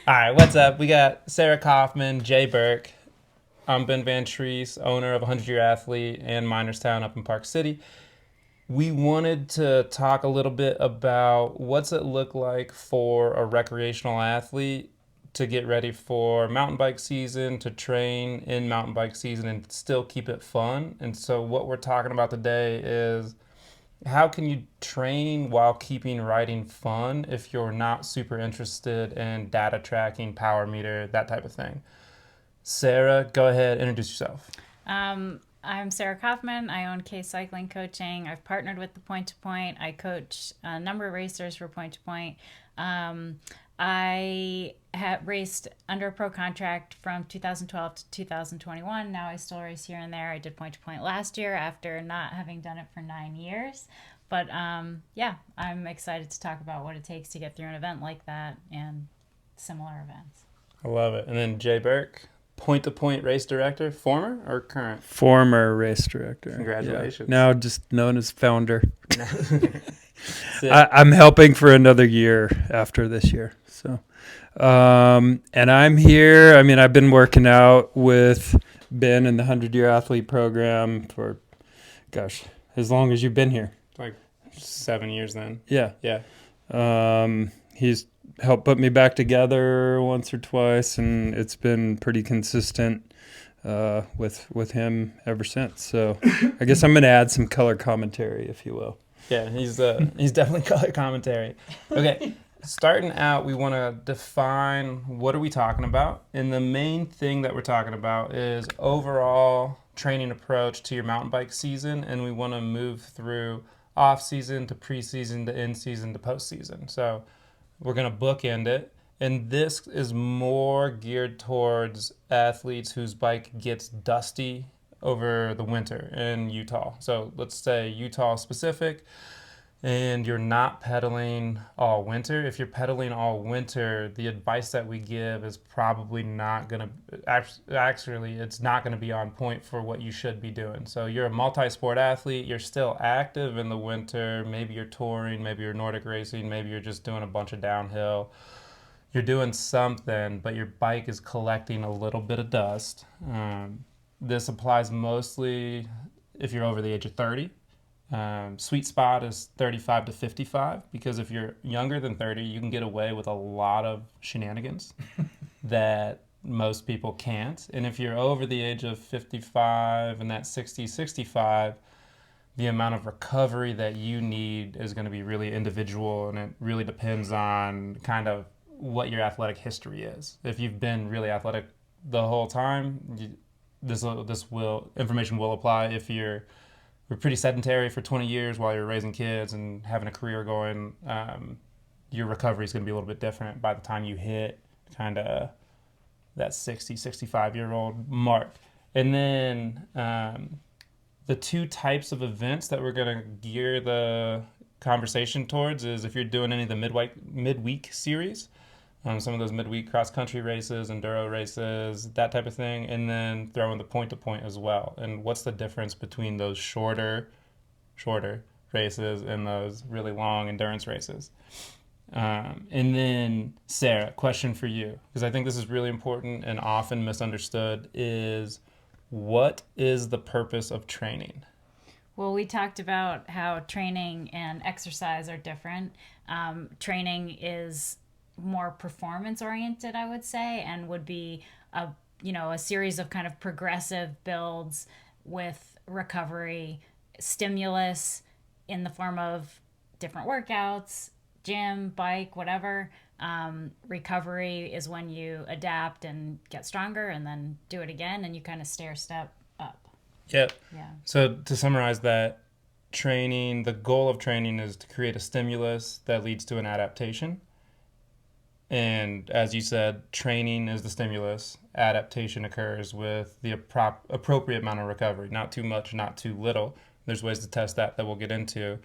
All right, what's up? We got Sarah Kaufman, Jay Burke. I'm Ben Van Treese, owner of 100 Year Athlete and Minerstown up in Park City. We wanted to talk a little bit about what's it look like for a recreational athlete to get ready for mountain bike season, to train in mountain bike season and still keep it fun. And so what we're talking about today is how can you train while keeping riding fun if you're not super interested in data tracking, power meter, that type of thing? Sarah, go ahead, introduce yourself. I'm Sarah Kaufman. I own K Cycling Coaching. I've partnered with the Point to Point. I coach a number of racers for Point to Point. I have raced under a pro contract from 2012 to 2021. Now I still race here and there. I did Point to Point last year after not having done it for 9 years. But yeah, I'm excited to talk about what it takes to get through an event like that and similar events. I love it. And then Jay Burke, point to point race director, former or current? Former race director. Yeah. Congratulations. Now just known as founder. Sick. I'm helping for another year after this year. So, and I'm here. I mean, I've been working out with Ben in the 100-year athlete program for, gosh, as long as you've been here. Like 7 years then. Yeah. Yeah. He's helped put me back together once or twice, and it's been pretty consistent with him ever since. So I guess I'm going to add some color commentary, if you will. Yeah, he's definitely color commentary. Okay, starting out, we want to define what are we talking about, and the main thing that we're talking about is overall training approach to your mountain bike season, and we want to move through off season to preseason to in season to postseason. So we're gonna bookend it, and this is more geared towards athletes whose bike gets dusty over the winter in Utah. So let's say Utah specific, and you're not pedaling all winter. If you're pedaling all winter, the advice that we give is probably not going to actually it's not going to be on point for what you should be doing. So you're a multi-sport athlete, you're still active in the winter, maybe you're touring, maybe you're Nordic racing, maybe you're just doing a bunch of downhill. You're doing something, but your bike is collecting a little bit of dust. This applies mostly if you're over the age of 30. Sweet spot is 35 to 55 because if you're younger than 30, you can get away with a lot of shenanigans that most people can't. And if you're over the age of 55 and that 60, 65, the amount of recovery that you need is going to be really individual, and it really depends on kind of what your athletic history is. If you've been really athletic the whole time, this will information will apply. If you're pretty sedentary for 20 years while you're raising kids and having a career going, your recovery is going to be a little bit different by the time you hit kind of that 60, 65-year-old mark. And then the two types of events that we're going to gear the conversation towards is if you're doing any of the midweek series, some of those midweek cross-country races, enduro races, that type of thing, and then throw in the point-to-point as well. And what's the difference between those shorter races and those really long endurance races? And then, Sarah, question for you, because I think this is really important and often misunderstood, is what is the purpose of training? Well, we talked about how training and exercise are different. Training is more performance oriented, I would say, and would be a series of kind of progressive builds with recovery, stimulus in the form of different workouts, gym, bike, whatever. Recovery is when you adapt and get stronger and then do it again, and you kind of stair step up. Yep. Yeah. So to summarize that, the goal of training is to create a stimulus that leads to an adaptation. And as you said, training is the stimulus. Adaptation occurs with the appropriate amount of recovery, not too much, not too little. There's ways to test that we'll get into.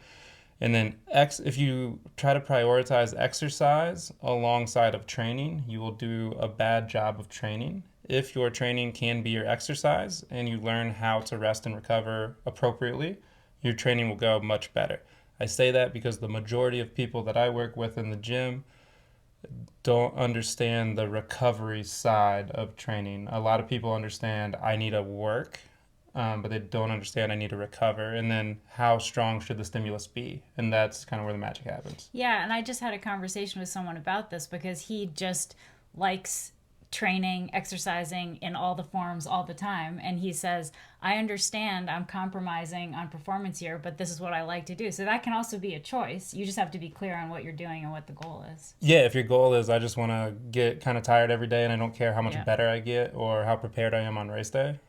And then if you try to prioritize exercise alongside of training, you will do a bad job of training. If your training can be your exercise and you learn how to rest and recover appropriately, your training will go much better. I say that because the majority of people that I work with in the gym don't understand the recovery side of training. A lot of people understand I need to work, but they don't understand I need to recover. And then how strong should the stimulus be? And that's kind of where the magic happens. Yeah, and I just had a conversation with someone about this because he just likes training, exercising in all the forms all the time. And he says, I understand I'm compromising on performance here, but this is what I like to do. So that can also be a choice. You just have to be clear on what you're doing and what the goal is. Yeah, if your goal is I just want to get kind of tired every day and I don't care how much Yeah. better I get or how prepared I am on race day,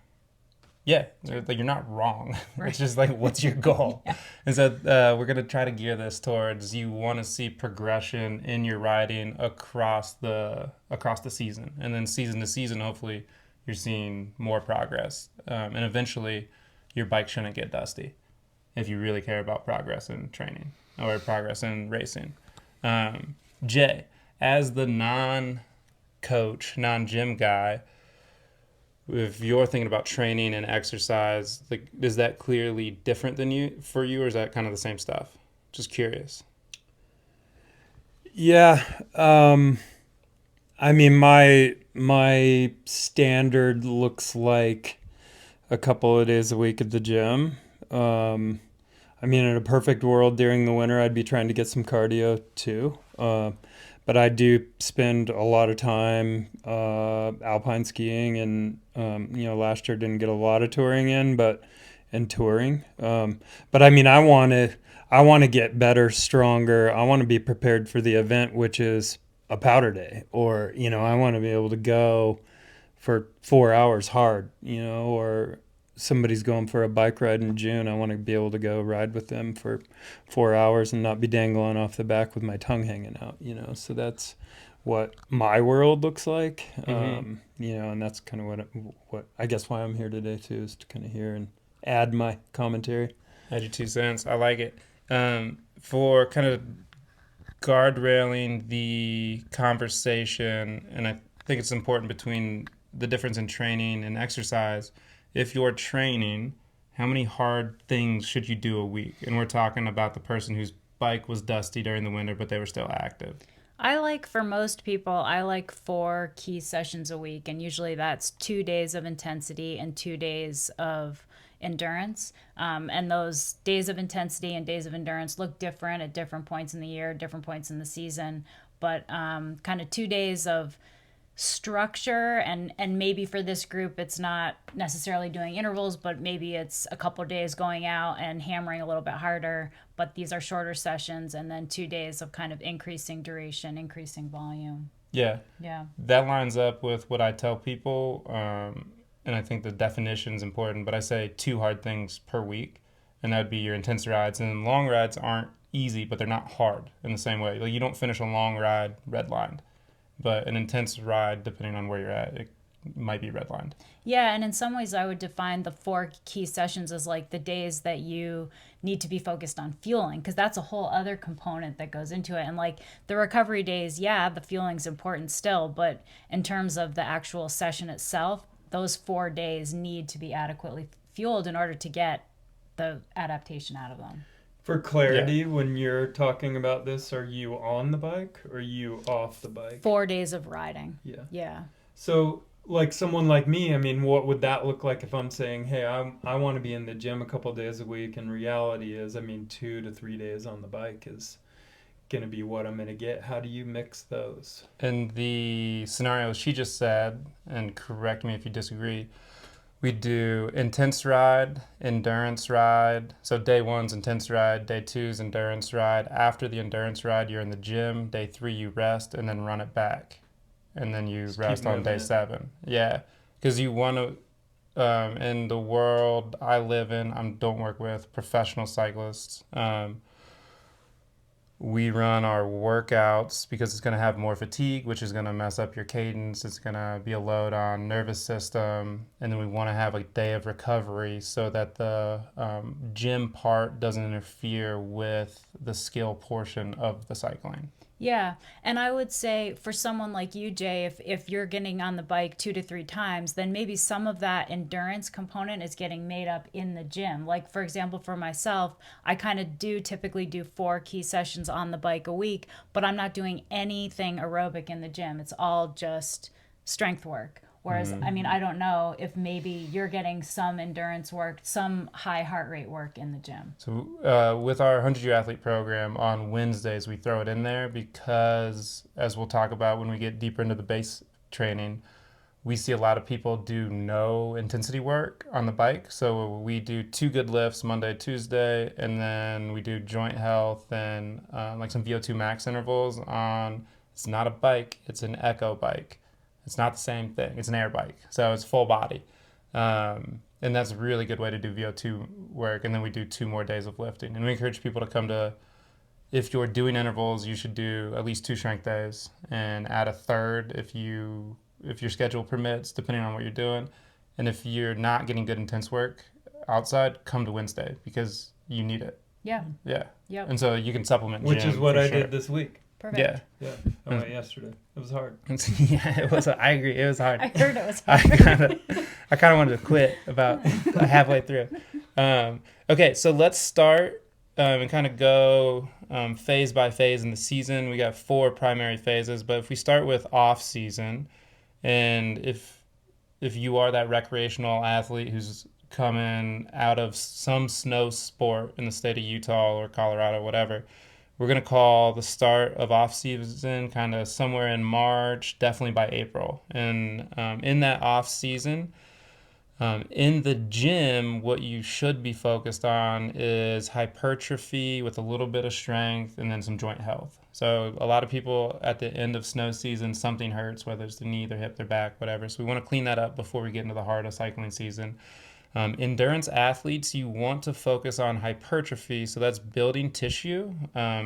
yeah, like you're not wrong. Right. It's just like, what's your goal? Yeah. And so we're going to try to gear this towards you want to see progression in your riding across the season. And then season to season, hopefully you're seeing more progress. And eventually your bike shouldn't get dusty if you really care about progress in training or progress in racing. Jay, as the non-coach, non-gym guy, if you're thinking about training and exercise, like, is that clearly different than for you, or is that kind of the same stuff? Just curious. Yeah. I mean, my standard looks like a couple of days a week at the gym. I mean, in a perfect world during the winter, I'd be trying to get some cardio too. But I do spend a lot of time alpine skiing, and last year didn't get a lot of touring in, and touring. But I mean, I want to get better, stronger. I want to be prepared for the event, which is a powder day, or I want to be able to go for 4 hours hard, or somebody's going for a bike ride in June. I want to be able to go ride with them for 4 hours and not be dangling off the back with my tongue hanging out, so that's what my world looks like. And that's kind of what I guess why I'm here today too, is to kind of hear and add my commentary. Add your 2 cents. I like it. For kind of guardrailing the conversation, and I think it's important between the difference in training and exercise. If you're training, how many hard things should you do a week? And we're talking about the person whose bike was dusty during the winter, but they were still active. For most people, I like 4 key sessions a week. And usually that's 2 days of intensity and 2 days of endurance. And those days of intensity and days of endurance look different at different points in the year, different points in the season. But kind of 2 days of structure, and maybe for this group it's not necessarily doing intervals, but maybe it's a couple of days going out and hammering a little bit harder, but these are shorter sessions, and then 2 days of kind of increasing duration, increasing volume. Yeah Yeah. That lines up with what I tell people, and I think the definition's important, but I say 2 hard things per week, and that would be your intense rides. And long rides aren't easy, but they're not hard in the same way. Like, you don't finish a long ride redlined, but an intense ride, depending on where you're at, it might be redlined. Yeah, and in some ways I would define the 4 key sessions as like the days that you need to be focused on fueling, because that's a whole other component that goes into it. And like the recovery days, yeah, the fueling's important still, but in terms of the actual session itself, those 4 days need to be adequately fueled in order to get the adaptation out of them. For clarity, when you're talking about this, are you on the bike or are you off the bike? 4 days of riding. Yeah. Yeah. So, like someone like me, I mean, what would that look like if I'm saying, hey, I want to be in the gym a couple of days a week, and reality is, I mean, 2 to 3 days on the bike is going to be what I'm going to get. How do you mix those? In the scenario she just said, and correct me if you disagree, we do intense ride, endurance ride. So day 1's intense ride, day 2's endurance ride. After the endurance ride, you're in the gym. Day 3, you rest and then run it back. And then you rest on day 7. Yeah, because you want to, in the world I live in, I don't work with professional cyclists. We run our workouts because it's going to have more fatigue, which is going to mess up your cadence. It's going to be a load on nervous system. And then we want to have a day of recovery so that the gym part doesn't interfere with the skill portion of the cycling. Yeah. And I would say for someone like you, Jay, if you're getting on the bike 2 to 3 times, then maybe some of that endurance component is getting made up in the gym. Like, for example, for myself, I kind of do typically do 4 key sessions on the bike a week, but I'm not doing anything aerobic in the gym. It's all just strength work. Whereas, I mean, I don't know if maybe you're getting some endurance work, some high heart rate work in the gym. So with our 100-year athlete program on Wednesdays, we throw it in there because, as we'll talk about when we get deeper into the base training, we see a lot of people do no intensity work on the bike. So we do 2 good lifts Monday, Tuesday, and then we do joint health and like some VO2 max intervals on, it's not a bike, it's an echo bike. It's not the same thing. It's an air bike. So it's full body. And that's a really good way to do VO2 work. And then we do 2 more days of lifting. And we encourage people to come to, if you're doing intervals, you should do at least 2 strength days and add a third if your schedule permits, depending on what you're doing. And if you're not getting good intense work outside, come to Wednesday because you need it. Yeah. Yeah. Yep. And so you can supplement Which gym is what for I sure. did this week. Perfect. Yeah. Yeah, I went yesterday. It was hard. Yeah, it was. I agree. It was hard. I heard it was I hard. kind of wanted to quit about halfway through. Okay, so let's start and kind of go phase by phase in the season. We got 4 primary phases, but if we start with off season, and if you are that recreational athlete who's coming out of some snow sport in the state of Utah or Colorado, whatever, we're going to call the start of off season kind of somewhere in March, definitely by April. And in that off season, in the gym, what you should be focused on is hypertrophy with a little bit of strength and then some joint health. So a lot of people at the end of snow season, something hurts, whether it's the knee, their hip, their back, whatever. So we want to clean that up before we get into the heart of cycling season. Endurance athletes, you want to focus on hypertrophy. So that's building tissue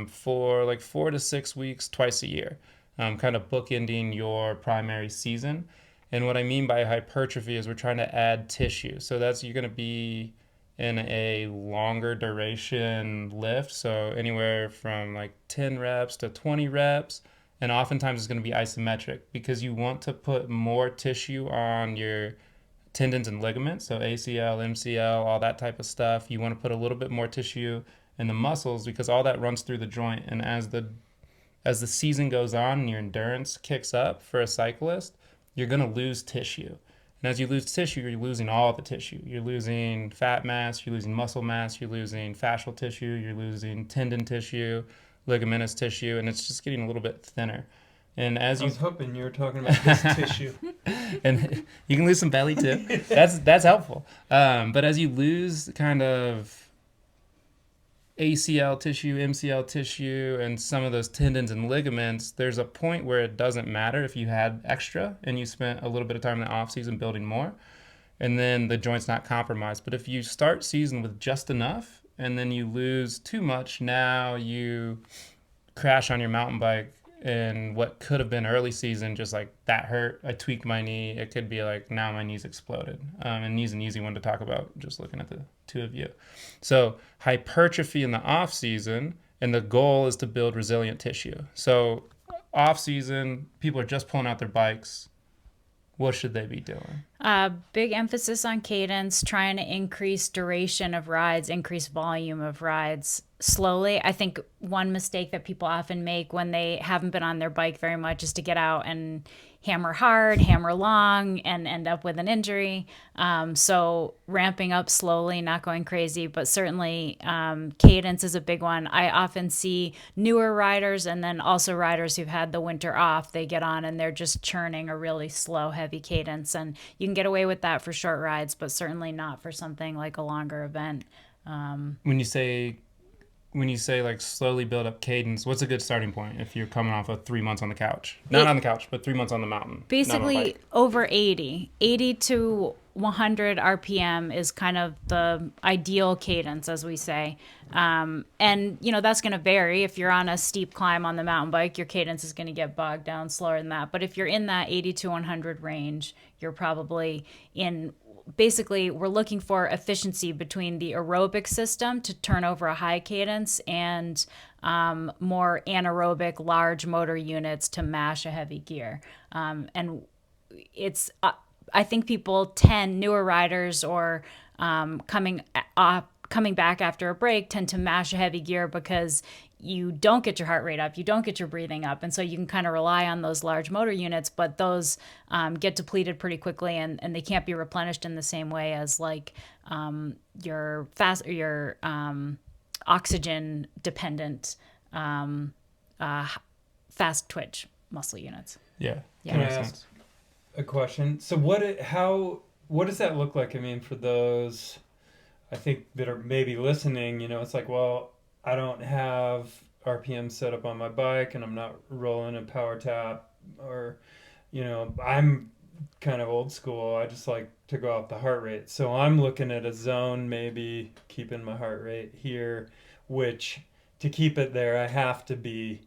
for like 4 to 6 weeks, twice a year, kind of bookending your primary season. And what I mean by hypertrophy is we're trying to add tissue. So that's, you're going to be in a longer duration lift. So anywhere from like 10 reps to 20 reps. And oftentimes it's going to be isometric because you want to put more tissue on your tendons and ligaments, so ACL, MCL, all that type of stuff. You want to put a little bit more tissue in the muscles because all that runs through the joint. And as the season goes on and your endurance kicks up for a cyclist, you're going to lose tissue. And as you lose tissue, you're losing all the tissue. You're losing fat mass, you're losing muscle mass, you're losing fascial tissue, you're losing tendon tissue, ligamentous tissue, and it's just getting a little bit thinner. And as I you was hoping you were talking about this tissue. and you can lose some belly too. That's helpful. But as you lose kind of ACL tissue, MCL tissue, and some of those tendons and ligaments, there's a point where it doesn't matter if you had extra and you spent a little bit of time in the off season building more, and then the joint's not compromised. But if you start season with just enough and then you lose too much, now you crash on your mountain bike. And what could have been early season, just like that hurt, I tweaked my knee. It could be like now my knee's exploded. And knee's an easy one to talk about, just looking at the two of you. So hypertrophy in the off season, and the goal is to build resilient tissue. So off season, people are just pulling out their bikes. What should they be doing? Big emphasis on cadence, trying to increase duration of rides, increase volume of rides slowly. I think one mistake that people often make when they haven't been on their bike very much is to get out and hammer hard, hammer long, and end up with an injury. So ramping up slowly, not going crazy, but certainly cadence is a big one. I often see newer riders and then also riders who've had the winter off. They get on and they're just churning a really slow, heavy cadence. And you can get away with that for short rides, but certainly not for something like a longer event. When you say like slowly build up cadence, what's a good starting point if you're coming off of 3 months on the couch? Not on the couch, but 3 months on the mountain. Basically over 80 to 100 RPM is kind of the ideal cadence, as we say. And, that's going to vary. If you're on a steep climb on the mountain bike, your cadence is going to get bogged down slower than that. But if you're in that 80 to 100 range, you're probably in. Basically, we're looking for efficiency between the aerobic system to turn over a high cadence and more anaerobic large motor units to mash a heavy gear. And it's I think people newer riders or coming back after a break tend to mash a heavy gear because you don't get your heart rate up, you don't get your breathing up, and so you can kind of rely on those large motor units, but those get depleted pretty quickly, and they can't be replenished in the same way as like your oxygen dependent fast twitch muscle units. Yeah. Can I ask a question? So what does that look like? I mean, for those I think that are maybe listening, it's like, well, I don't have RPM set up on my bike and I'm not rolling a power tap, or I'm kind of old school. I just like to go off the heart rate. So I'm looking at a zone, maybe keeping my heart rate here, which to keep it there, I have to be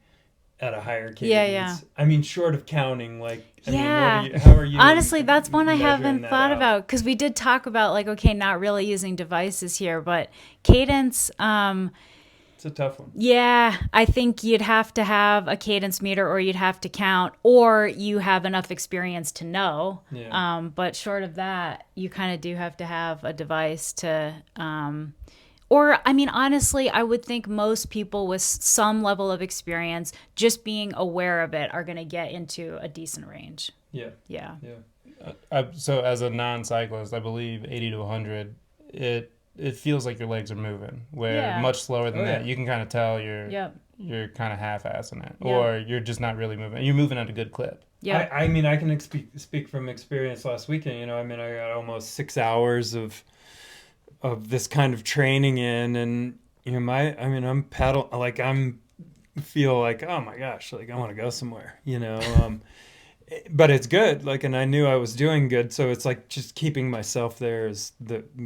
at a higher cadence. Yeah. I mean, short of counting, like, yeah. How are you? Honestly, that's one I haven't thought out? about, because we did talk about like, okay, not really using devices here, but cadence. It's a tough one. Yeah, I think you'd have to have a cadence meter, or you'd have to count, or you have enough experience to know. Yeah. But short of that, you kind of do have to have a device to. Or, I mean, honestly, I would think most people with some level of experience, just being aware of it, are going to get into a decent range. Yeah. Yeah. So as a non-cyclist, I believe 80 to 100, it feels like your legs are moving. Where much slower than that, you can kind of tell you're kind of half-assing it, or you're just not really moving. You're moving at a good clip. Yeah. I mean, I can speak from experience last weekend. I mean, I got almost 6 hours of this kind of training in, and I'm feel like, oh my gosh, like I want to go somewhere, but it's good, like, and I knew I was doing good, so it's like just keeping myself there is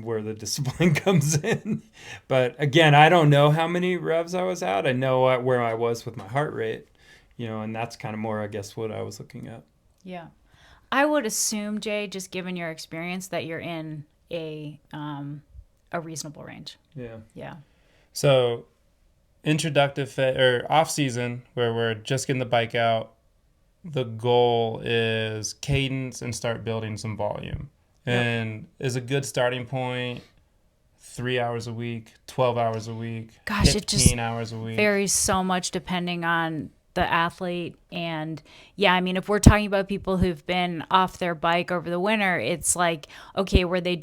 where the discipline comes in. But again, I don't know how many revs I was at. I know where I was with my heart rate, and that's kind of more, I guess, what I was looking at. Yeah, I would assume, Jay, just given your experience, that you're in a reasonable range. Yeah. So introductive or off season, where we're just getting the bike out, the goal is cadence and start building some volume. And is a good starting point 3 hours a week, 12 hours a week, Gosh, 15 hours a week? Varies so much depending on the athlete. And I mean, if we're talking about people who've been off their bike over the winter, it's like, okay, were they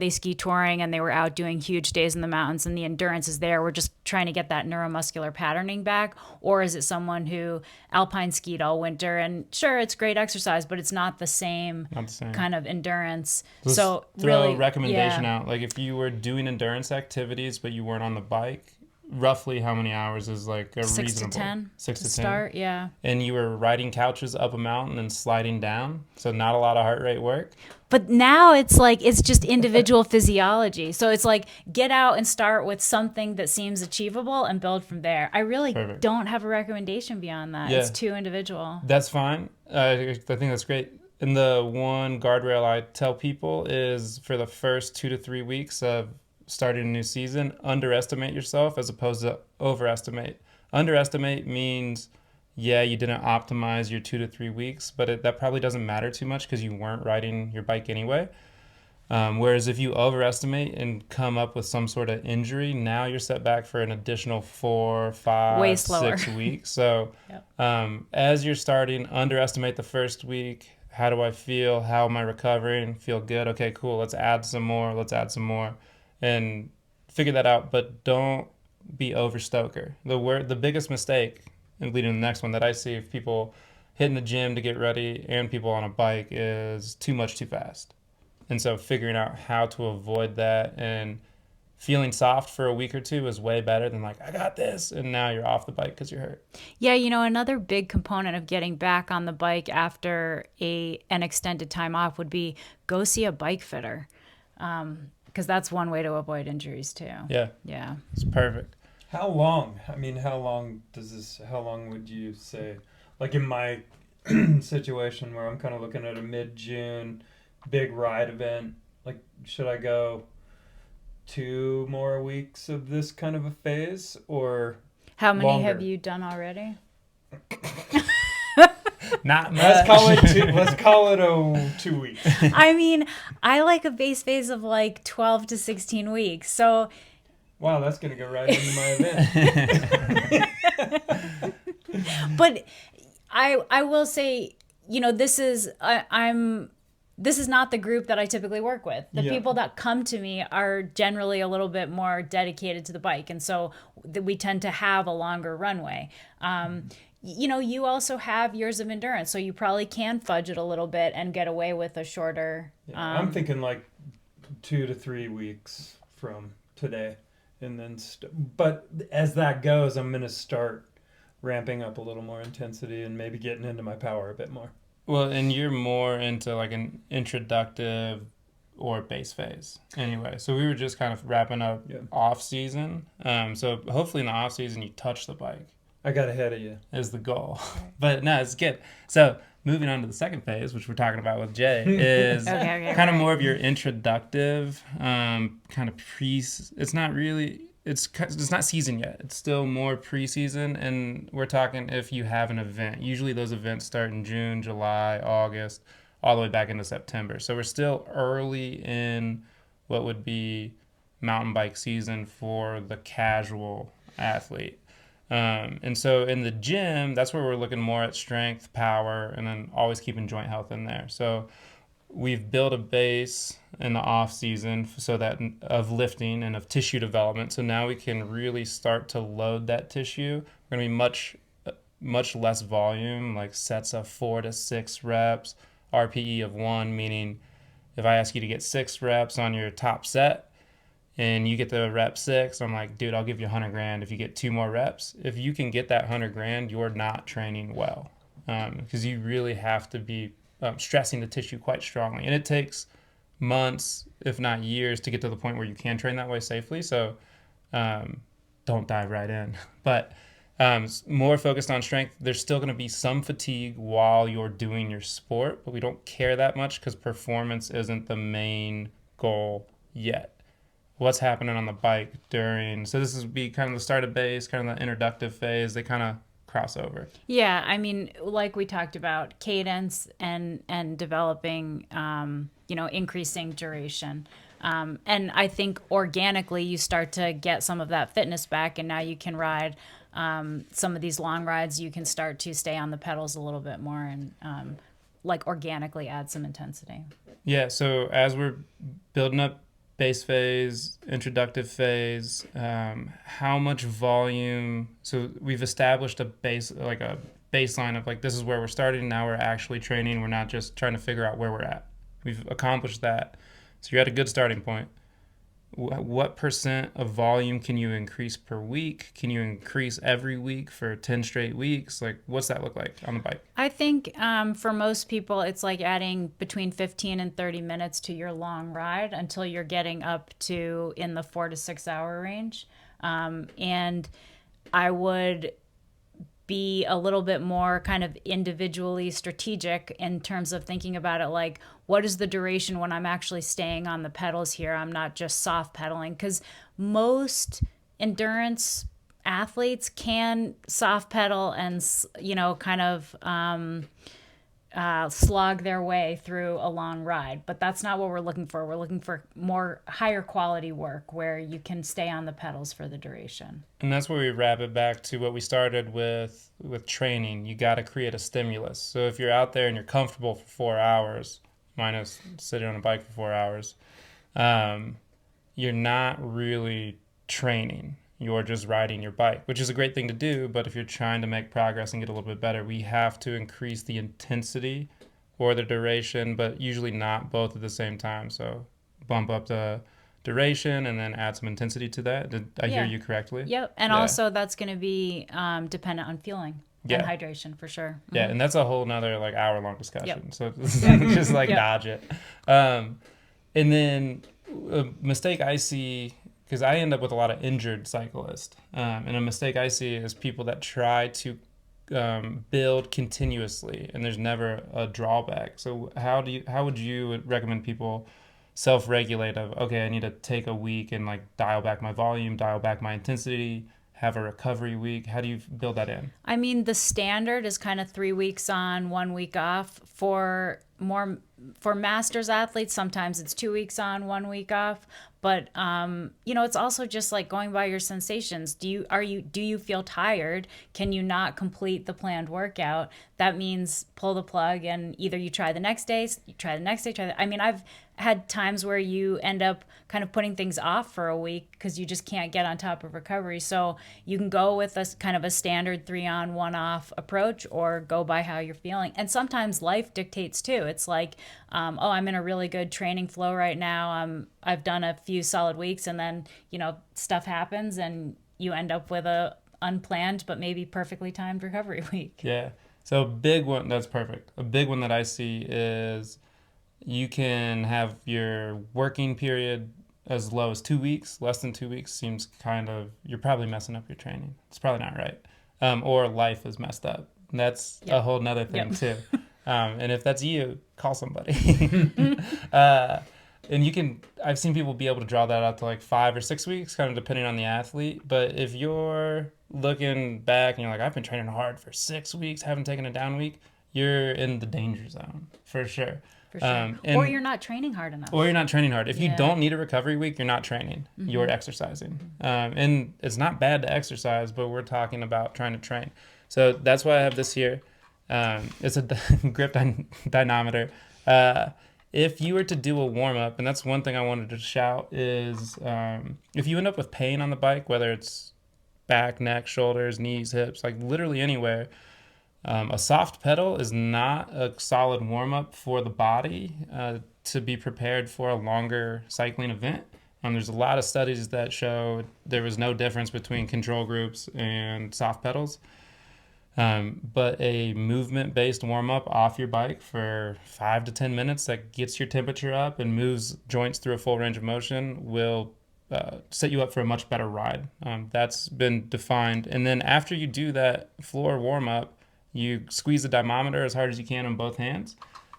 ski touring and they were out doing huge days in the mountains and the endurance is there, we're just trying to get that neuromuscular patterning back? Or is it someone who alpine skied all winter, and sure, it's great exercise, but it's not the same kind of endurance? So throw a recommendation out, like if you were doing endurance activities but you weren't on the bike, roughly how many hours is like a 6 reasonable? to 10 6 to 10 start. Yeah. And you were riding couches up a mountain and sliding down, so not a lot of heart rate work. But now it's like, it's just individual physiology. So it's like, get out and start with something that seems achievable and build from there. I really don't have a recommendation beyond that. It's too individual. That's fine. I think that's great. And the one guardrail I tell people is, for the first 2 to 3 weeks of starting a new season, underestimate yourself as opposed to overestimate. Underestimate means, you didn't optimize your 2 to 3 weeks, but that probably doesn't matter too much because you weren't riding your bike anyway. Whereas if you overestimate and come up with some sort of injury, now you're set back for an additional 4, 5, 6 weeks. So as you're starting, underestimate the first week. How do I feel? How am I recovering? Feel good? Okay, cool. Let's add some more. And figure that out, but don't be overstoker. The biggest mistake, and leading to the next one, that I see of people hitting the gym to get ready and people on a bike is too much too fast. And so figuring out how to avoid that and feeling soft for a week or two is way better than like, I got this, and now you're off the bike because you're hurt. Yeah, another big component of getting back on the bike after an extended time off would be go see a bike fitter, because that's one way to avoid injuries too. Yeah, it's perfect. How long? I mean, how long would you say? Like in my situation where I'm kind of looking at a mid-June big ride event, like should I go 2 more weeks of this kind of a phase or how many longer? have you done already? Not much. Let's call it 2 weeks. I mean, I like a base phase of like 12 to 16 weeks. So wow, that's going to go right into my event. but I will say, this is this is not the group that I typically work with. The people that come to me are generally a little bit more dedicated to the bike. And so we tend to have a longer runway. You also have years of endurance, so you probably can fudge it a little bit and get away with a shorter. I'm thinking like 2 to 3 weeks from today. And then, but as that goes, I'm going to start ramping up a little more intensity and maybe getting into my power a bit more. Well, and you're more into like an introductive or base phase anyway. So we were just kind of wrapping up off season. So hopefully in the off season you touch the bike. I got ahead of you. Is the goal. But no, it's good. So moving on to the second phase, which we're talking about with Jay, is kind of more of your introductive, kind of it's not really, it's not season yet. It's still more preseason, and we're talking if you have an event. Usually those events start in June, July, August, all the way back into September. So we're still early in what would be mountain bike season for the casual athlete. And so in the gym, that's where we're looking more at strength, power, and then always keeping joint health in there. So we've built a base in the off season so that of lifting and of tissue development. So now we can really start to load that tissue. We're going to be much less volume, like sets of 4 to 6 reps, RPE of 1, meaning if I ask you to get 6 reps on your top set, and you get the rep 6, I'm like, dude, I'll give you $100,000 if you get 2 more reps. If you can get that $100,000, you're not training well, because you really have to be stressing the tissue quite strongly, and it takes months, if not years, to get to the point where you can train that way safely. So don't dive right in, but more focused on strength. There's still going to be some fatigue while you're doing your sport, but we don't care that much because performance isn't the main goal yet. What's happening on the bike during, so this would be kind of the start of base, kind of the introductive phase, they kind of cross over. Yeah, I mean, like we talked about, cadence and developing, increasing duration. And I think organically you start to get some of that fitness back, and now you can ride some of these long rides. You can start to stay on the pedals a little bit more and like organically add some intensity. Yeah, so as we're building up base phase, introductive phase, how much volume, so we've established a baseline of like, this is where we're starting, now we're actually training, we're not just trying to figure out where we're at. We've accomplished that. So you're at a good starting point. What % of volume can you increase per week? Can you increase every week for 10 straight weeks? Like, what's that look like on the bike? I think for most people, it's like adding between 15 and 30 minutes to your long ride until you're getting up to in the 4 to 6 hour range. And I would be a little bit more kind of individually strategic in terms of thinking about it, like, what is the duration when I'm actually staying on the pedals here? I'm not just soft pedaling, because most endurance athletes can soft pedal and, kind of slog their way through a long ride. But that's not what we're looking for. We're looking for more higher quality work where you can stay on the pedals for the duration. And that's where we wrap it back to what we started with training. You got to create a stimulus. So if you're out there and you're comfortable for 4 hours, minus sitting on a bike for 4 hours, you're not really training. You're just riding your bike, which is a great thing to do. But if you're trying to make progress and get a little bit better, we have to increase the intensity or the duration, but usually not both at the same time. So bump up the duration and then add some intensity to that. Did I hear Yeah. you correctly? Yep. And Yeah. also that's going to be dependent on fueling Yeah. and hydration for sure. Yeah, and that's a whole nother like hour-long discussion. Yep. So just like Yep. dodge it. And then a mistake I see, because I end up with a lot of injured cyclists, and a mistake I see is people that try to build continuously, and there's never a drawback. So how would you recommend people self-regulate of, okay, I need to take a week and like dial back my volume, dial back my intensity, have a recovery week? How do you build that in? I mean, the standard is kind of 3 weeks on, 1 week off. For masters athletes, sometimes it's 2 weeks on, 1 week off. But it's also just like going by your sensations. Do you feel tired? Can you not complete the planned workout? That means pull the plug, and either you try the next day, I mean, I've had times where you end up kind of putting things off for a week because you just can't get on top of recovery. So you can go with a kind of a standard 3 on, 1 off approach, or go by how you're feeling. And sometimes life dictates too. It's like, I'm in a really good training flow right now. I've done a few solid weeks, and then, stuff happens and you end up with a unplanned but maybe perfectly timed recovery week. Yeah. So a big one, that's perfect. A big one that I see is you can have your working period as low as 2 weeks. Less than 2 weeks seems you're probably messing up your training. It's probably not right. Or life is messed up. That's a whole nother thing too. And if that's you, call somebody. And I've seen people be able to draw that out to like 5 or 6 weeks, kind of depending on the athlete. But if you're looking back and you're like, I've been training hard for 6 weeks, haven't taken a down week, you're in the danger zone for sure. For sure. Or you're not training hard enough. Or you're not training hard. If you don't need a recovery week, you're not training. Mm-hmm. You're exercising. And it's not bad to exercise, but we're talking about trying to train. So that's why I have this here. It's a grip dynamometer. If you were to do a warm-up, and that's one thing I wanted to shout, is if you end up with pain on the bike, whether it's back, neck, shoulders, knees, hips, like literally anywhere, a soft pedal is not a solid warm-up for the body to be prepared for a longer cycling event. There's a lot of studies that show there was no difference between control groups and soft pedals. But a movement-based warm-up off your bike for 5 to 10 minutes that gets your temperature up and moves joints through a full range of motion will set you up for a much better ride. That's been defined. And then after you do that floor warm-up, you squeeze the dynamometer as hard as you can on both hands.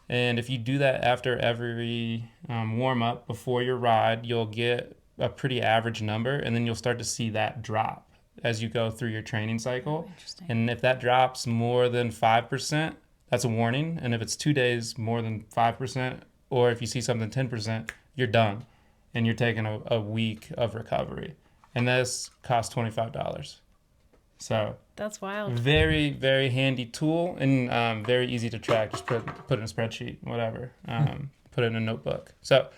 And if you do that after every warm-up before your ride, you'll get a pretty average number, and then you'll start to see that drop as you go through your training cycle. And if that drops more than 5%, that's a warning. And if it's 2 days more than 5%, or if you see something 10%, you're done. And you're taking a week of recovery. And this costs $25. So that's wild. Very, very handy tool, and very easy to track. Just put it in a spreadsheet, whatever. Put it in a notebook. So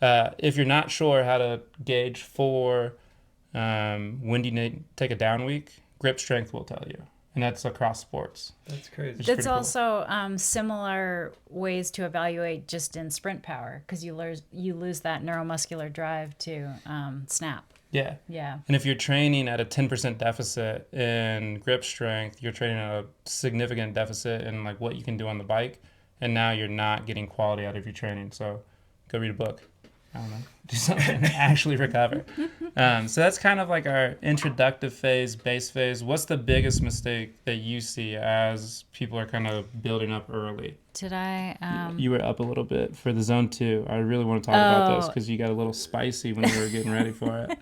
if you're not sure how to gauge for when do you need to take a down week, grip strength will tell you. And that's across sports. That's crazy. That's also similar ways to evaluate just in sprint power, because you lose that neuromuscular drive to snap. Yeah. Yeah. And if you're training at a 10% deficit in grip strength, you're training at a significant deficit in like what you can do on the bike, and now you're not getting quality out of your training. So go read a book. I don't know. Do something actually recover. So that's kind of like our introductive phase, base phase. What's the biggest mistake that you see as people are kind of building up early? Did I? You were up a little bit for the zone 2. I really want to talk about this because you got a little spicy when you were getting ready for it.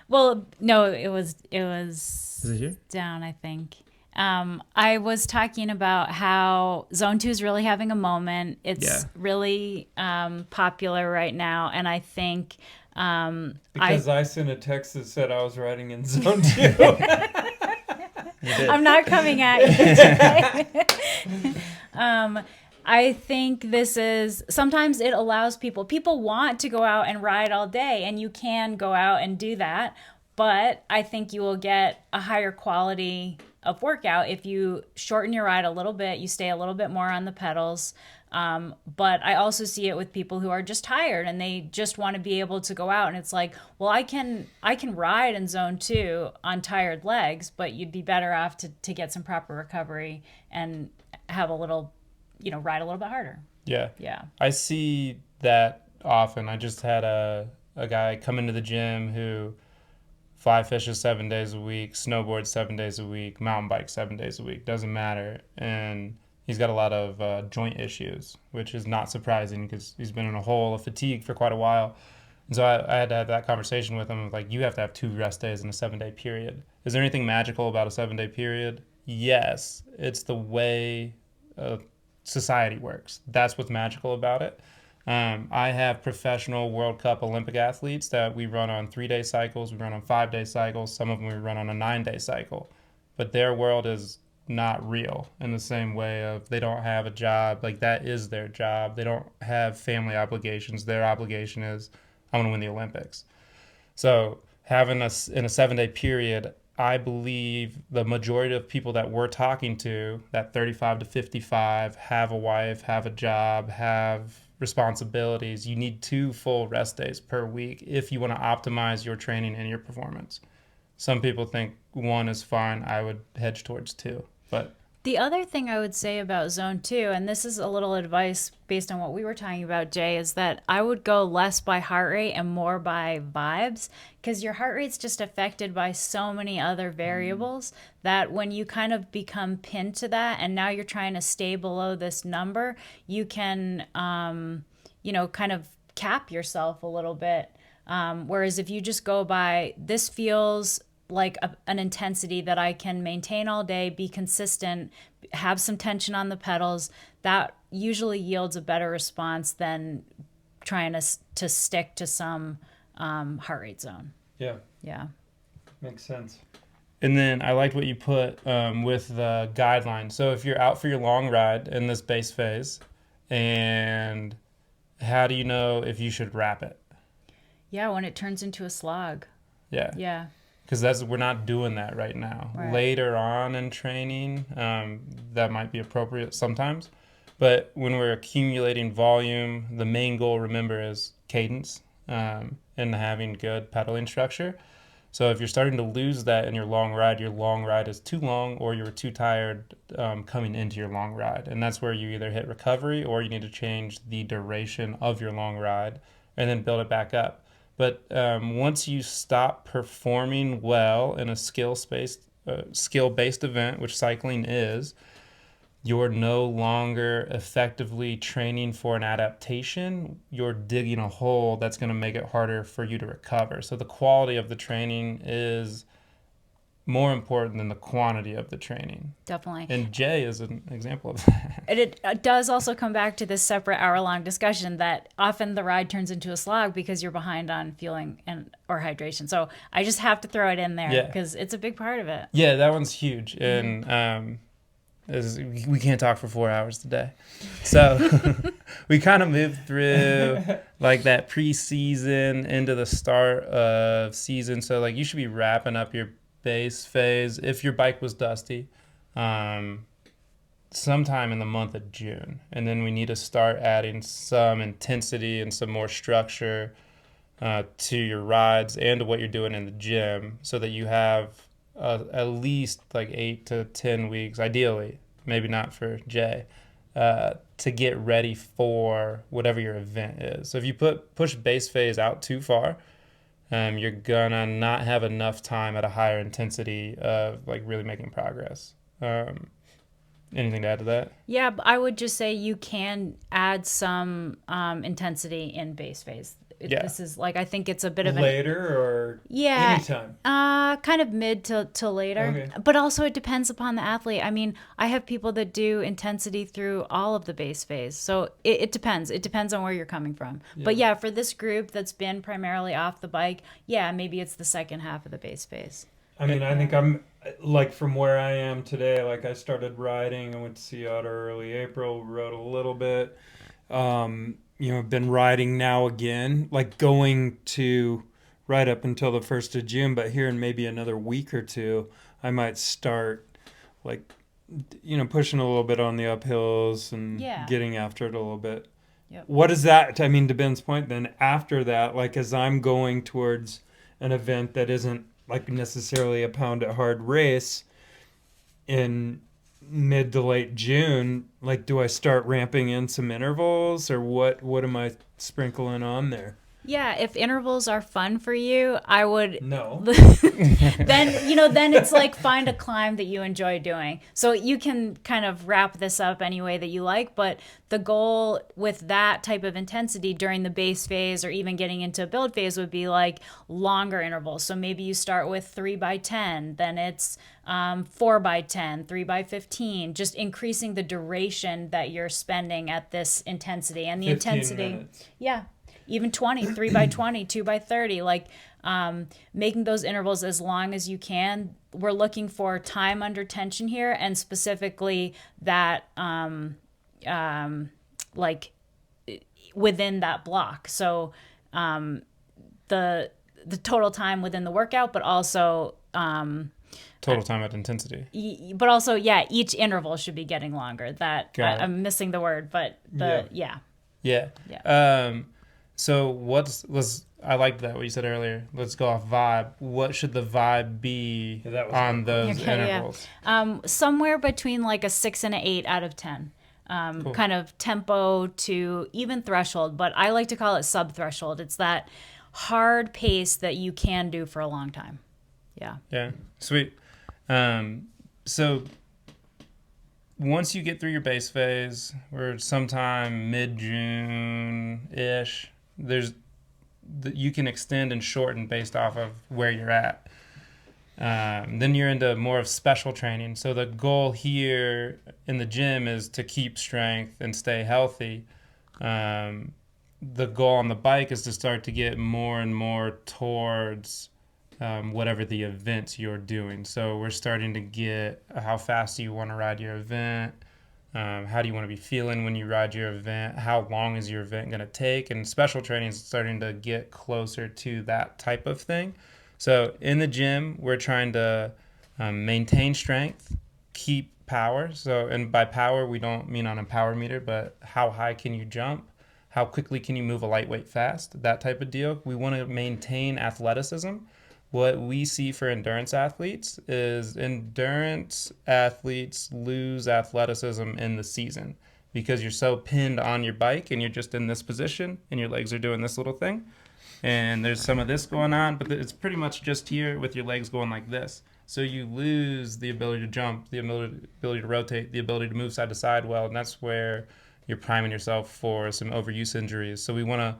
Well, no, it was Is it here? down, I think. I was talking about how Zone 2 is really having a moment. It's really popular right now, and I think because I sent a text that said I was riding in Zone 2. I'm not coming at you today. I think this is, sometimes it allows people want to go out and ride all day, and you can go out and do that, But I think you will get a higher quality of workout if you shorten your ride a little bit, you stay a little bit more on the pedals. But I also see it with people who are just tired and they just want to be able to go out. And it's like, well, I can ride in zone 2 on tired legs, but you'd be better off to get some proper recovery and have a little, ride a little bit harder. Yeah. Yeah. I see that often. I just had a guy come into the gym who fly fishes 7 days a week, snowboards 7 days a week, mountain bike 7 days a week, doesn't matter. And he's got a lot of joint issues, which is not surprising because he's been in a hole of fatigue for quite a while. And so I had to have that conversation with him. Like, you have to have 2 rest days in a 7-day period. Is there anything magical about a 7-day period? Yes. It's the way society works. That's what's magical about it. I have professional World Cup Olympic athletes that we run on 3-day cycles. We run on 5-day cycles. Some of them we run on a 9-day cycle. But their world is not real in the same way of they don't have a job. Like, that is their job. They don't have family obligations. Their obligation is, I want to win the Olympics. So having us in a 7-day period, I believe the majority of people that we're talking to, that 35 to 55, have a wife, have a job, have responsibilities. You need 2 full rest days per week if you want to optimize your training and your performance. Some people think 1 is fine. I would hedge towards 2. But the other thing I would say about zone 2, and this is a little advice based on what we were talking about, Jay, is that I would go less by heart rate and more by vibes, because your heart rate's just affected by so many other variables that when you kind of become pinned to that and now you're trying to stay below this number, you can, kind of cap yourself a little bit. Whereas if you just go by, this feels like an intensity that I can maintain all day, be consistent, have some tension on the pedals, that usually yields a better response than trying to stick to some heart rate zone. Yeah. Yeah. Makes sense. And then I liked what you put with the guidelines. So if you're out for your long ride in this base phase, and how do you know if you should wrap it? Yeah, when it turns into a slog. Yeah. Yeah. Because we're not doing that right now. Right. Later on in training, that might be appropriate sometimes. But when we're accumulating volume, the main goal, remember, is cadence and having good pedaling structure. So if you're starting to lose that in your long ride is too long, or you're too tired coming into your long ride. And that's where you either hit recovery or you need to change the duration of your long ride and then build it back up. But once you stop performing well in a skill-based event, which cycling is, you're no longer effectively training for an adaptation. You're digging a hole that's going to make it harder for you to recover. So the quality of the training is more important than the quantity of the training. Definitely. And Jay is an example of that. It does also come back to this separate hour-long discussion that often the ride turns into a slog because you're behind on fueling or hydration. So I just have to throw it in there because it's a big part of it. Yeah, that one's huge. And we can't talk for 4 hours today. So we kind of moved through like that preseason into the start of season. So like you should be wrapping up your base phase if your bike was dusty sometime in the month of June, and then we need to start adding some intensity and some more structure to your rides and to what you're doing in the gym, so that you have at least like 8 to 10 weeks, ideally, maybe not for Jay, to get ready for whatever your event is. So if you push base phase out too far, you're gonna not have enough time at a higher intensity of like really making progress. Anything to add to that? Yeah, I would just say you can add some intensity in base phase. This is like, I think it's a bit of later or anytime. Kind of mid to later. Okay. But also it depends upon the athlete. I mean, I have people that do intensity through all of the base phase. So it depends. It depends on where you're coming from. Yeah. But yeah, for this group that's been primarily off the bike, maybe it's the second half of the base phase. I mean, I think I'm like from where I am today, like I started riding. I went to Sea Otter early April, rode a little bit. Been riding now again, like going to right up until the 1st of June, but here in maybe another week or two, I might start like, pushing a little bit on the uphills and Yeah. getting after it a little bit. Yep. What is that? I mean, to Ben's point, then after that, like as I'm going towards an event that isn't like necessarily a pound it hard race in mid to late June, like do I start ramping in some intervals or what am I sprinkling on there? Yeah, if intervals are fun for you, I would No. then it's like find a climb that you enjoy doing. So you can kind of wrap this up any way that you like, but the goal with that type of intensity during the base phase or even getting into build phase would be like longer intervals. So maybe you start with 3x10, then it's 4x10, 3x15, just increasing the duration that you're spending at this intensity and the 15 intensity. minutes. Yeah. Even 20, 3x20, 2x30, like making those intervals as long as you can. We're looking for time under tension here, and specifically that like within that block. So the total time within the workout, but also Total time at intensity. but also each interval should be getting longer. That Got it. I'm missing the word, but yeah. Yeah. So I like that what you said earlier. Let's go off vibe. What should the vibe be on those intervals? Somewhere between like a 6 and an 8 out of 10. Cool. Kind of tempo to even threshold, but I like to call it sub threshold. It's that hard pace that you can do for a long time. Yeah. Yeah. Sweet. So once you get through your base phase, or sometime mid-June-ish, you can extend and shorten based off of where you're at. Then you're into more of special training. So the goal here in the gym is to keep strength and stay healthy. The goal on the bike is to start to get more and more towards whatever the events you're doing. So we're starting to get how fast do you want to ride your event? How do you want to be feeling when you ride your event? How long is your event going to take? And special training is starting to get closer to that type of thing. So in the gym, we're trying to maintain strength, keep power. So, and by power, we don't mean on a power meter, but how high can you jump? How quickly can you move a lightweight fast? That type of deal. We want to maintain athleticism. What we see for endurance athletes is endurance athletes lose athleticism in the season because you're so pinned on your bike and you're just in this position and your legs are doing this little thing. And there's some of this going on, but it's pretty much just here with your legs going like this. So you lose the ability to jump, the ability to rotate, the ability to move side to side well, and that's where you're priming yourself for some overuse injuries. So we want to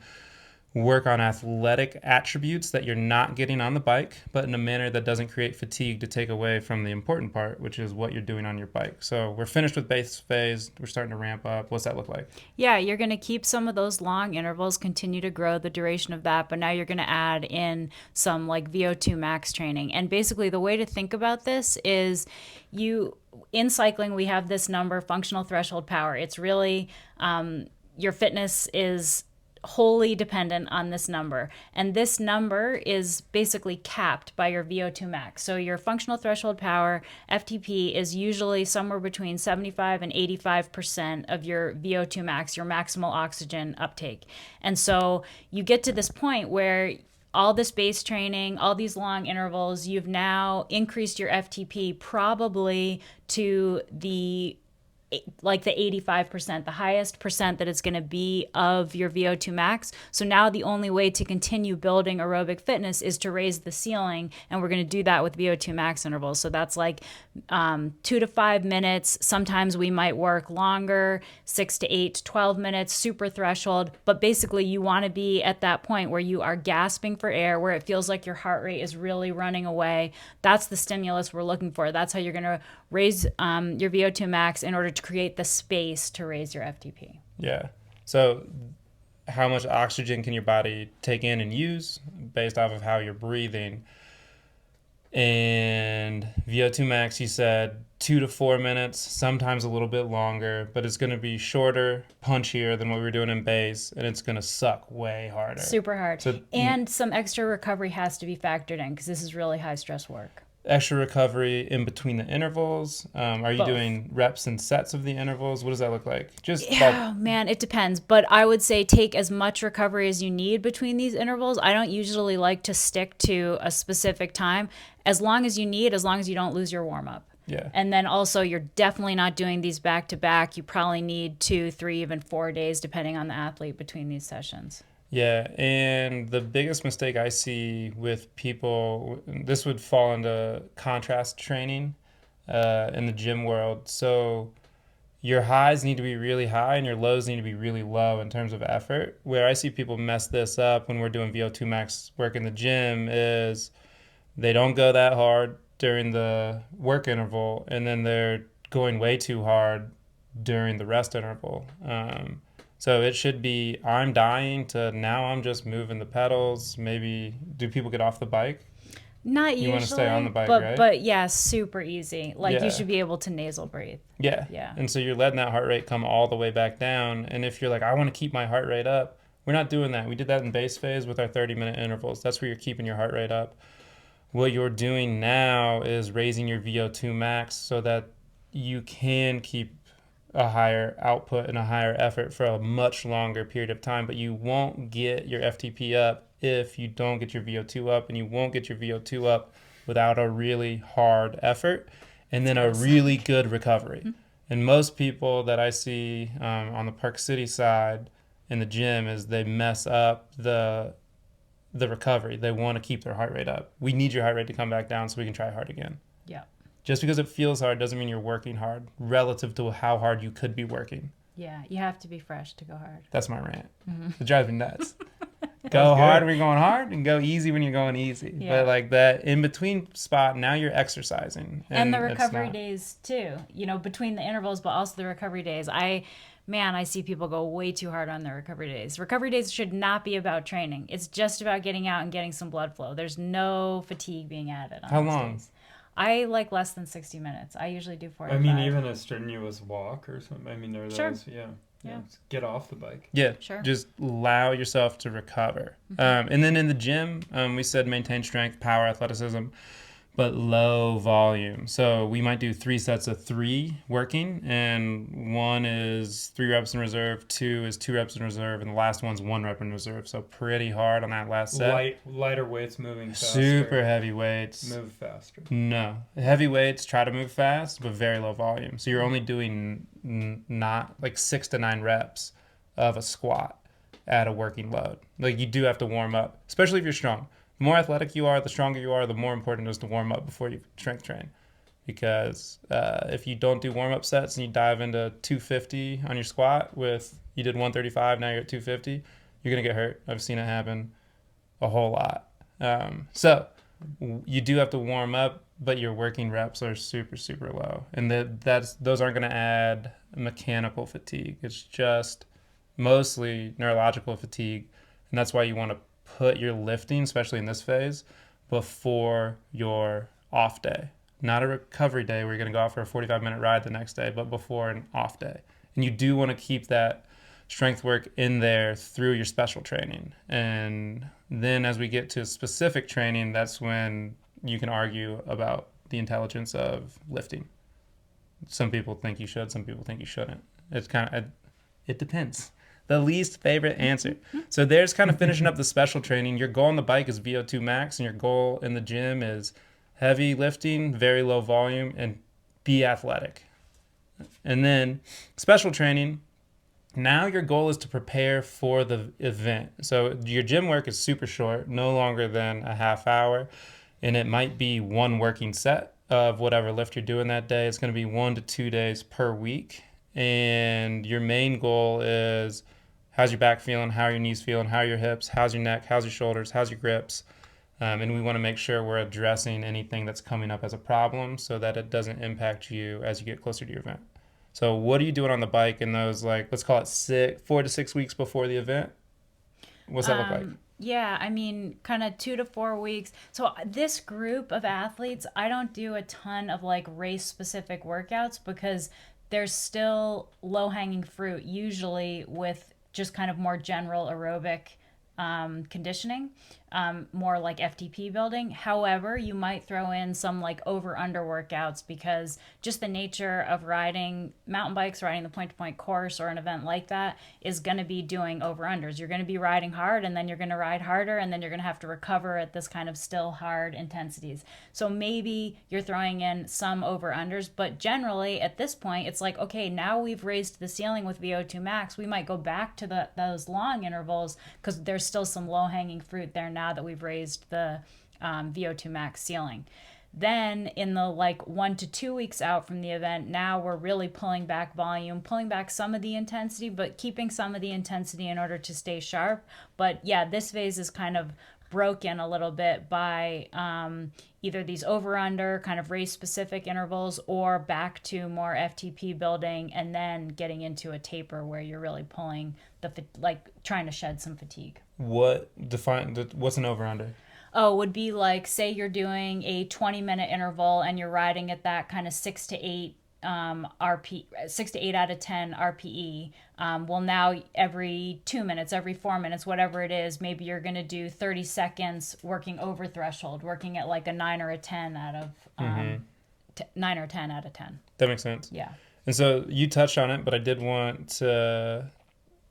work on athletic attributes that you're not getting on the bike, but in a manner that doesn't create fatigue to take away from the important part, which is what you're doing on your bike. So we're finished with base phase. We're starting to ramp up. What's that look like? Yeah, you're going to keep some of those long intervals, continue to grow the duration of that, but now you're going to add in some like VO2 max training. And basically the way to think about this is in cycling, we have this number, functional threshold power. It's really your fitness is wholly dependent on this number. And this number is basically capped by your VO2 max. So your functional threshold power, FTP, is usually somewhere between 75 and 85% of your VO2 max, your maximal oxygen uptake. And so you get to this point where all this base training, all these long intervals, you've now increased your FTP probably to the 85%, the highest percent that it's going to be of your VO2 max. So now the only way to continue building aerobic fitness is to raise the ceiling, and we're going to do that with VO2 max intervals. So that's like 2 to 5 minutes. Sometimes we might work longer, 6 to 8 to 12 minutes, super threshold. But basically you want to be at that point where you are gasping for air, where it feels like your heart rate is really running away. That's the stimulus we're looking for. That's how you're going to raise your VO2 max in order to create the space to raise your FTP. Yeah. So how much oxygen can your body take in and use based off of how you're breathing? And VO2 max, you said 2 to 4 minutes, sometimes a little bit longer, but it's going to be shorter, punchier than what we were doing in base, and it's going to suck way harder. Super hard. So, and some extra recovery has to be factored in because this is really high stress work. extra recovery in between the intervals. Are you Both. doing reps and sets of the intervals? What does that look like? Just Yeah, man, it depends. But I would say take as much recovery as you need between these intervals. I don't usually like to stick to a specific time. As long as you need, as long as you don't lose your warm up. yeah. And then also, you're definitely not doing these back to back. You probably need 2, 3, even 4 days, depending on the athlete, between these sessions. Yeah, and the biggest mistake I see with people, this would fall into contrast training in the gym world. So your highs need to be really high and your lows need to be really low in terms of effort. Where I see people mess this up when we're doing VO2 max work in the gym is they don't go that hard during the work interval, and then they're going way too hard during the rest interval. So it should be I'm dying to now I'm just moving the pedals. Maybe do people get off the bike? Not usually. You want to stay on the bike, but, right? But yeah, super easy. Like Yeah. you should be able to nasal breathe. Yeah. Yeah. And so you're letting that heart rate come all the way back down. And if you're like, I want to keep my heart rate up, we're not doing that. We did that in base phase with our 30-minute intervals. That's where you're keeping your heart rate up. What you're doing now is raising your VO2 max so that you can keep a higher output and a higher effort for a much longer period of time, but you won't get your FTP up if you don't get your VO2 up, and you won't get your VO2 up without a really hard effort and then a really good recovery. And most people that I see on the Park City side in the gym is they mess up the recovery. They want to keep their heart rate up. We need your heart rate to come back down so we can try hard again. Yeah. Just because it feels hard doesn't mean you're working hard relative to how hard you could be working. Yeah. You have to be fresh to go hard. That's my rant. It drives me nuts. Go hard when you're going hard and go easy when you're going easy. Yeah. But like that in between spot, now you're exercising. And the it's recovery not- days too, between the intervals, but also the recovery days. I see people go way too hard on their recovery days. Recovery days should not be about training. It's just about getting out and getting some blood flow. There's no fatigue being added on How those long? days. I like less than 60 minutes. I usually do 45. I mean, even a strenuous walk or something. I mean, there are Sure. those, Yeah. Get off the bike. Yeah, Sure. just allow yourself to recover. And then in the gym, we said maintain strength, power, athleticism, but low volume. So we might do 3 sets of 3 working, and 1 is 3 reps in reserve, 2 is 2 reps in reserve, and the last one's 1 rep in reserve. So pretty hard on that last set. Lighter weights moving faster. Super heavy weights. Move faster. No. Heavy weights, try to move fast, but very low volume. So you're only doing not like 6 to 9 reps of a squat at a working load. Like you do have to warm up, especially if you're strong. The more athletic you are, the stronger you are, the more important it is to warm up before you strength train. Because if you don't do warm-up sets and you dive into 250 on your squat you did 135, now you're at 250, you're going to get hurt. I've seen it happen a whole lot. So you do have to warm up, but your working reps are super, super low. And those aren't going to add mechanical fatigue. It's just mostly neurological fatigue. And that's why you want to put your lifting, especially in this phase, before your off day. Not a recovery day where you're going to go out for a 45-minute ride the next day, but before an off day. And you do want to keep that strength work in there through your special training. And then as we get to specific training, that's when you can argue about the intelligence of lifting. Some people think you should, some people think you shouldn't. It depends. The least favorite answer. So there's kind of finishing up the special training. Your goal on the bike is VO2 max, and your goal in the gym is heavy lifting, very low volume, and be athletic. And then special training, now your goal is to prepare for the event. So your gym work is super short, no longer than a half hour, and it might be 1 working set of whatever lift you're doing that day. It's going to be 1 to 2 days per week. And your main goal is how's your back feeling, how are your knees feeling, how are your hips, how's your neck, how's your shoulders, how's your grips. And we want to make sure we're addressing anything that's coming up as a problem so that it doesn't impact you as you get closer to your event. So what are you doing on the bike in those, like, let's call it 4 to 6 weeks before the event? What's that look like? Yeah, I mean, kind of 2 to 4 weeks. So this group of athletes, I don't do a ton of like race specific workouts because there's still low hanging fruit, usually with just kind of more general aerobic conditioning, more like FTP building. However, you might throw in some like over under workouts because just the nature of riding mountain bikes, riding the point to point course or an event like that is going to be doing over unders. You're going to be riding hard and then you're going to ride harder and then you're going to have to recover at this kind of still hard intensities. So maybe you're throwing in some over unders, but generally at this point, it's like, okay, now we've raised the ceiling with VO2 max. We might go back to those long intervals because there's still some low hanging fruit there now that we've raised the VO2 max ceiling. Then in the like 1 to 2 weeks out from the event, now we're really pulling back volume, pulling back some of the intensity, but keeping some of the intensity in order to stay sharp. But yeah, this phase is kind of broken a little bit by either these over under kind of race specific intervals or back to more FTP building and then getting into a taper where you're really pulling like trying to shed some fatigue. What's an over under? Oh, would be like, say you're doing a 20-minute interval and you're riding at that kind of 6 to 8 6 to 8 out of 10 RPE. Well, now every 2 minutes, every 4 minutes, whatever it is, maybe you're going to do 30 seconds working over threshold, working at like a 9 or a 10 out of 9 or 10 out of 10. That makes sense. Yeah. And so you touched on it, but I did want to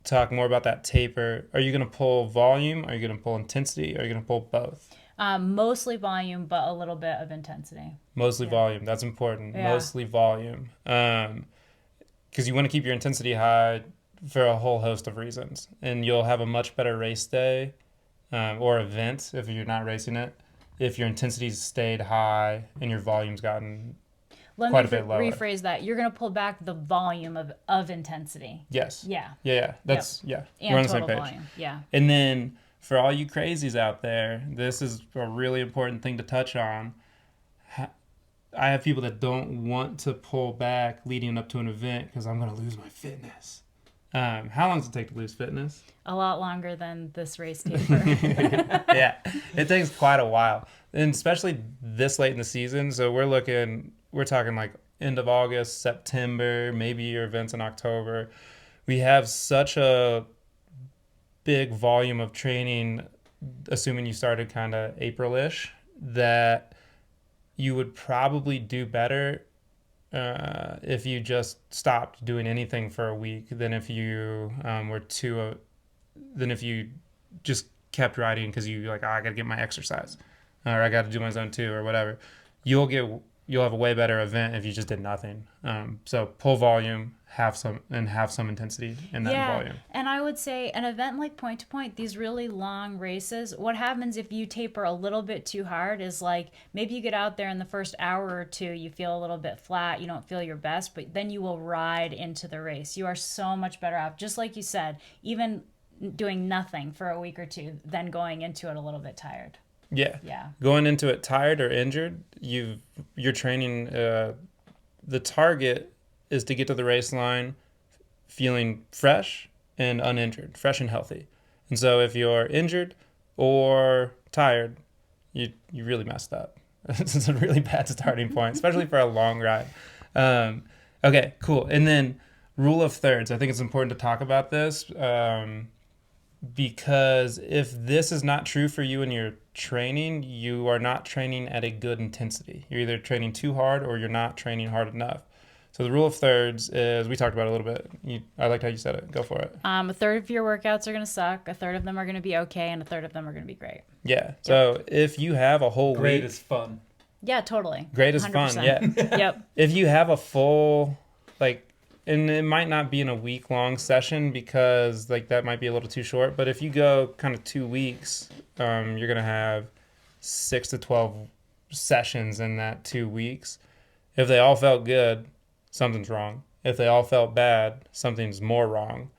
talk more about that taper. Are you going to pull volume? Are you going to pull intensity? Are you going to pull both? Mostly volume, but a little bit of intensity. Mostly volume. That's important. Yeah. Mostly volume. Because you want to keep your intensity high for a whole host of reasons. And you'll have a much better race day or event if you're not racing it, if your intensity's stayed high and your volume's gotten quite a bit lower. Rephrase that. You're going to pull back the volume of intensity. Yes. Yeah. Yeah. That's, yeah. And we're on the same total page. volume. Yeah. And then for all you crazies out there, this is a really important thing to touch on. I have people that don't want to pull back leading up to an event because I'm going to lose my fitness. How long does it take to lose fitness? A lot longer than this race taper. Yeah, it takes quite a while, and especially this late in the season. So we're talking like end of August, September, maybe your events in October. We have such a big volume of training, assuming you started kind of April-ish, that you would probably do better if you just stopped doing anything for a week than if you than if you just kept riding because you like, I got to get my exercise or I got to do my zone 2 or whatever. You'll have a way better event if you just did nothing. So pull volume, have some intensity in that volume. And I would say an event like point to point, these really long races, what happens if you taper a little bit too hard is like maybe you get out there in the first hour or two, you feel a little bit flat, you don't feel your best, but then you will ride into the race. You are so much better off, just like you said, even doing nothing for a week or two, than going into it a little bit tired. Yeah. Yeah. Going into it tired or injured, you're training. The target is to get to the race line feeling fresh and uninjured, fresh and healthy. And so if you're injured or tired, you really messed up. It's a really bad starting point, especially for a long ride. Okay, cool. And then rule of thirds. I think it's important to talk about this because if this is not true for you in your training, you are not training at a good intensity. You're either training too hard or you're not training hard enough. So the rule of thirds is, we talked about it a little bit. I liked how you said it. Go for it. A third of your workouts are going to suck. A third of them are going to be okay. And a third of them are going to be great. Yeah. So if you have a whole Great week. is fun. Yeah, totally. Great is fun. 100%. Yeah. Yep. If you have a full, and it might not be in a week-long session because that might be a little too short. But if you go kind of 2 weeks, you're going to have 6 to 12 sessions in that 2 weeks. If they all felt good, something's wrong. If they all felt bad, something's more wrong.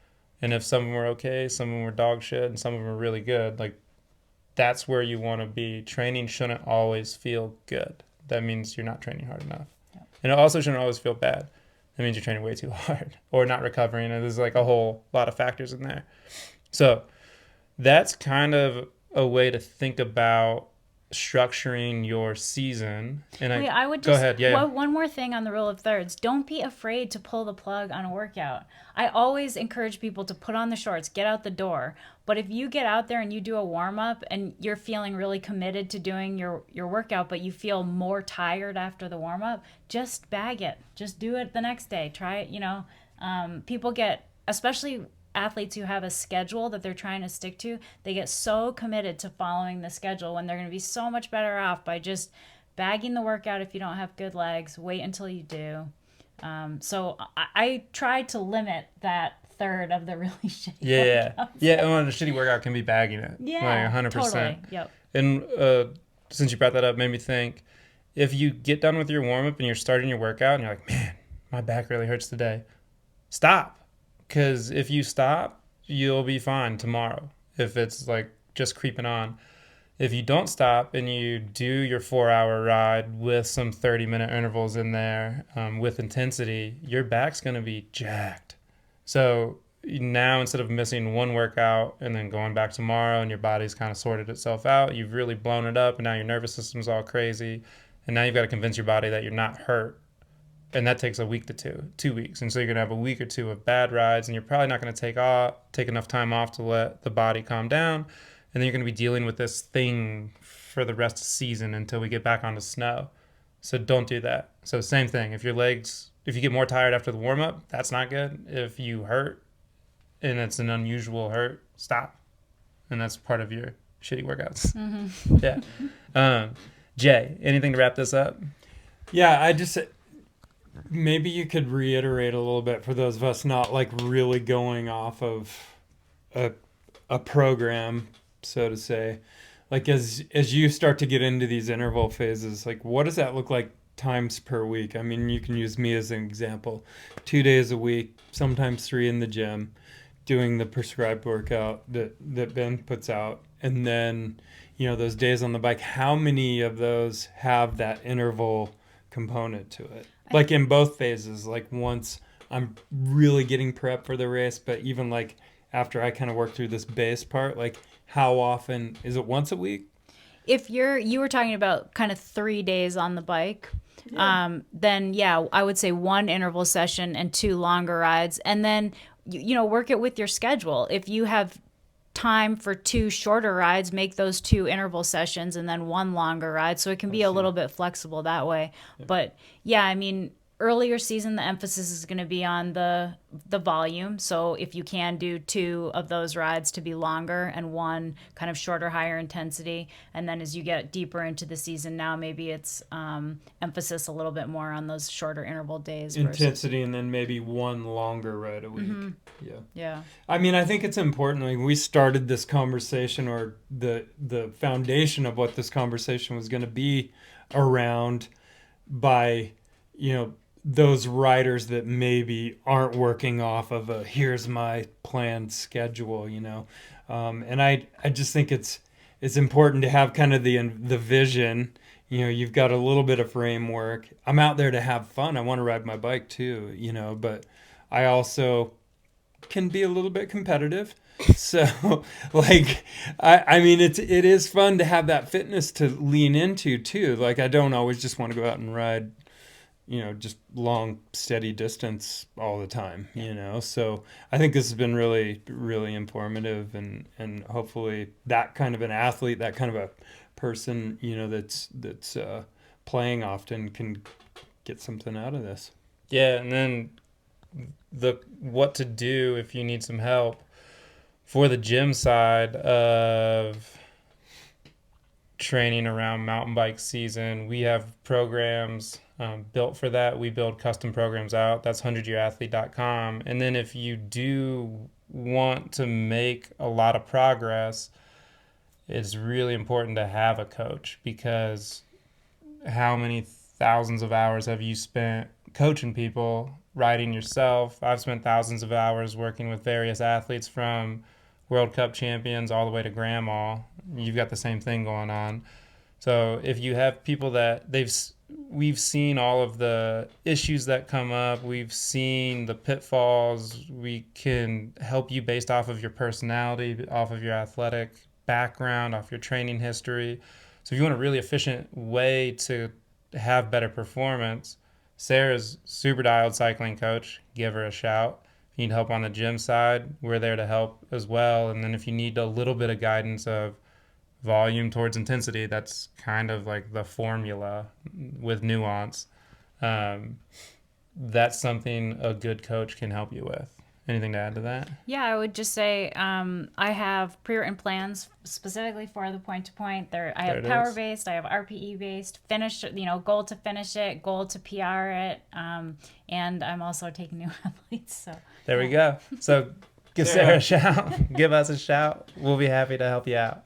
And if some of them were okay, some of them were dog shit, and some of them were really good, that's where you want to be. Training shouldn't always feel good. That means you're not training hard enough. Yeah. And it also shouldn't always feel bad. That means you're training way too hard or not recovering. And there's a whole lot of factors in there. So that's kind of a way to think about structuring your season. And Wait, I would go just ahead. Yeah. one more thing on the rule of thirds. Don't be afraid to pull the plug on a workout. I always encourage people to put on the shorts, get out the door. But if you get out there and you do a warm up and you're feeling really committed to doing your workout, but you feel more tired after the warm up, just bag it. Just do it the next day. Try it. People get, especially athletes who have a schedule that they're trying to stick to, they get so committed to following the schedule when they're going to be so much better off by just bagging the workout. If you don't have good legs, wait until you do. So I try to limit that third of the really shitty workouts. Yeah. Well, the shitty workout can be bagging it. Yeah, 100%. totally. Yep. And since you brought that up, made me think, if you get done with your warm-up and you're starting your workout and you're like, man, my back really hurts today, stop. Because if you stop, you'll be fine tomorrow if it's like just creeping on. If you don't stop and you do your 4-hour ride with some 30-minute intervals in there with intensity, your back's going to be jacked. So now, instead of missing one workout and then going back tomorrow and your body's kind of sorted itself out, you've really blown it up and now your nervous system's all crazy. And now you've got to convince your body that you're not hurt. And that takes a week to 2 weeks. And so you're going to have a week or two of bad rides, and you're probably not going to take enough time off to let the body calm down. And then you're going to be dealing with this thing for the rest of the season until we get back onto snow. So don't do that. So same thing. If you get more tired after the warm-up, that's not good. If you hurt and it's an unusual hurt, stop. And that's part of your shitty workouts. Mm-hmm. Yeah. Jay, anything to wrap this up? Yeah, maybe you could reiterate a little bit for those of us not like really going off of a program, so to say. Like as you start to get into these interval phases, like what does that look like times per week? I mean, you can use me as an example. 2 days a week, sometimes 3 in the gym, doing the prescribed workout that Ben puts out. And then, those days on the bike, how many of those have that interval component to it? Like in both phases, like once I'm really getting prep for the race, but even like after I kind of work through this base part, like how often is it? Once a week? If you were talking about kind of 3 days on the bike, then I would say 1 interval session and 2 longer rides, and then work it with your schedule. If you have time for 2 shorter rides, make those 2 interval sessions and then 1 longer ride, so it can be a little bit flexible that way. But I mean, earlier season, the emphasis is going to be on the volume. So if you can do 2 of those rides to be longer and 1 kind of shorter, higher intensity. And then as you get deeper into the season now, maybe it's emphasis a little bit more on those shorter interval days. Intensity and then maybe 1 longer ride a week. Mm-hmm. Yeah. I mean, I think it's important. Like we started this conversation, or the foundation of what this conversation was going to be around by, those riders that maybe aren't working off of here's my planned schedule, and I just think it's important to have kind of the vision. You've got a little bit of framework. I'm out there to have fun. I want to ride my bike too, but I also can be a little bit competitive. So like, I mean, it is fun to have that fitness to lean into too. Like I don't always just want to go out and ride, just long, steady distance all the time, So I think this has been really, really informative, and hopefully that kind of an athlete, that kind of a person, that's playing often can get something out of this. Yeah, and then what to do if you need some help for the gym side of training around mountain bike season. We have programs built for that. We build custom programs out. That's 100yearathlete.com. And then if you do want to make a lot of progress, it's really important to have a coach, because how many thousands of hours have you spent coaching people, riding yourself? I've spent thousands of hours working with various athletes, from World Cup champions all the way to grandma. You've got the same thing going on. So if you have people that we've seen all of the issues that come up, we've seen the pitfalls, we can help you based off of your personality, off of your athletic background, off your training history. So if you want a really efficient way to have better performance, Sarah's super dialed cycling coach. Give her a shout. If you need help on the gym side, we're there to help as well. And then if you need a little bit of guidance of volume towards intensity, that's kind of like the formula with nuance. That's something a good coach can help you with. Anything to add to that? Yeah, I would just say I have pre-written plans specifically for the point-to-point. I have power-based, I have RPE-based, finish, goal to finish it, goal to PR it, and I'm also taking new athletes. So there we go. So give Sarah a shout. Give us a shout. We'll be happy to help you out.